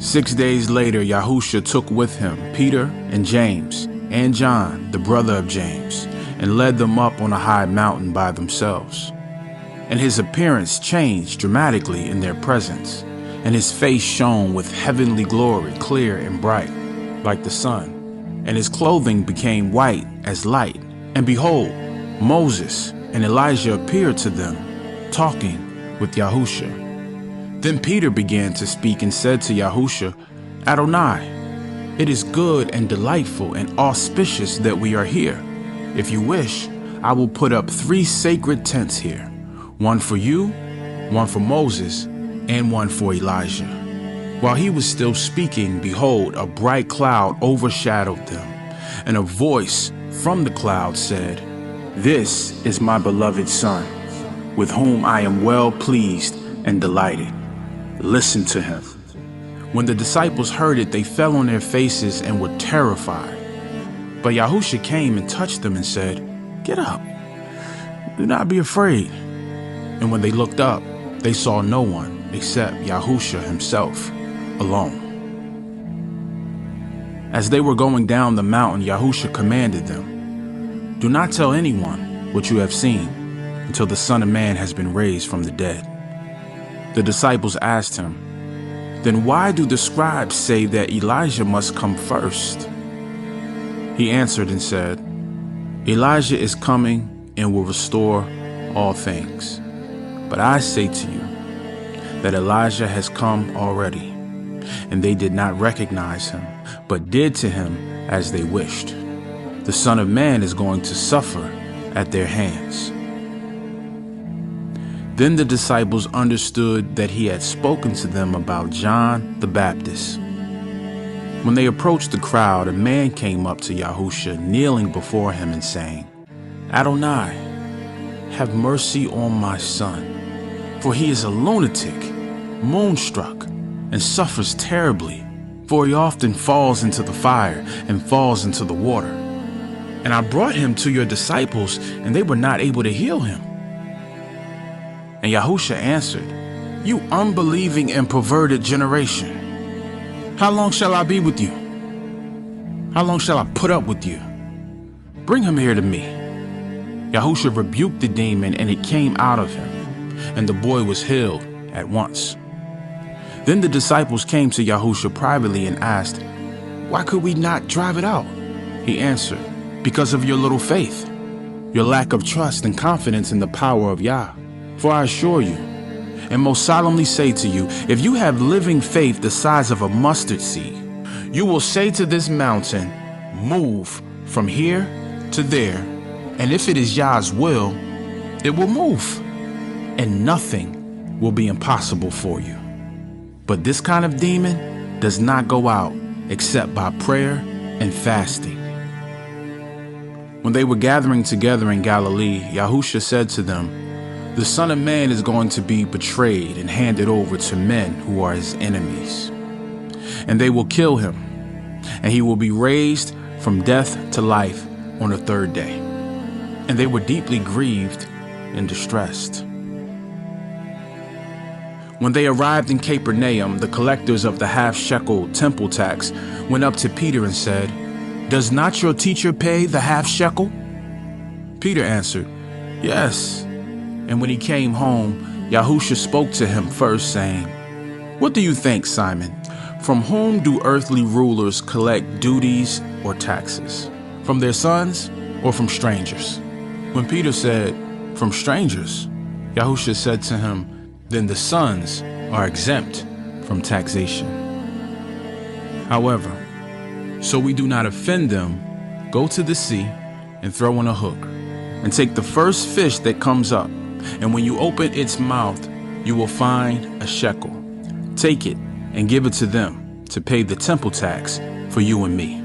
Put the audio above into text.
6 days later, Yahusha took with him Peter and James and John, the brother of James, and led them up on a high mountain by themselves. And his appearance changed dramatically in their presence, and his face shone with heavenly glory, clear and bright, like the sun. And his clothing became white as light. And behold, Moses and Elijah appeared to them, talking with Yahusha. Then Peter began to speak and said to Yahusha, Adonai, it is good and delightful and auspicious that we are here. If you wish, I will put up 3 sacred tents here, one for you, one for Moses, and one for Elijah. While he was still speaking, behold, a bright cloud overshadowed them, and a voice from the cloud said, This is my beloved Son, with whom I am well pleased and delighted. Listen to him. When the disciples heard it, they fell on their faces and were terrified. But Yahusha came and touched them and said, Get up, do not be afraid. And when they looked up, they saw no one except Yahusha himself, alone. As they were going down the mountain, Yahusha commanded them, Do not tell anyone what you have seen until the Son of Man has been raised from the dead. The disciples asked him, Then why do the scribes say that Elijah must come first? He answered and said, Elijah is coming and will restore all things. But I say to you that Elijah has come already, and they did not recognize him, but did to him as they wished. The Son of Man is going to suffer at their hands. Then the disciples understood that he had spoken to them about John the Baptist. When they approached the crowd, a man came up to Yahusha, kneeling before him and saying, Adonai, have mercy on my son, for he is a lunatic, moonstruck, and suffers terribly, for he often falls into the fire and falls into the water. And I brought him to your disciples, and they were not able to heal him. And Yahusha answered, You unbelieving and perverted generation, how long shall I be with you? How long shall I put up with you? Bring him here to me. Yahusha rebuked the demon, and it came out of him, and the boy was healed at once. Then the disciples came to Yahusha privately and asked, Why could we not drive it out? He answered, Because of your little faith, your lack of trust and confidence in the power of Yah. For I assure you, and most solemnly say to you, if you have living faith the size of a mustard seed, you will say to this mountain, Move from here to there, and if it is Yah's will, it will move, and nothing will be impossible for you. But this kind of demon does not go out except by prayer and fasting. When they were gathering together in Galilee, Yahusha said to them, The Son of Man is going to be betrayed and handed over to men who are his enemies. And they will kill him, and he will be raised from death to life on the 3rd day. And they were deeply grieved and distressed. When they arrived in Capernaum, the collectors of the half-shekel temple tax went up to Peter and said, Does not your teacher pay the half-shekel? Peter answered, Yes. And when he came home, Yahusha spoke to him first, saying, What do you think, Simon? From whom do earthly rulers collect duties or taxes? From their sons or from strangers? When Peter said, From strangers, Yahusha said to him, Then the sons are exempt from taxation. However, so we do not offend them, go to the sea and throw in a hook, and take the first fish that comes up. And when you open its mouth, you will find a shekel. Take it and give it to them to pay the temple tax for you and me.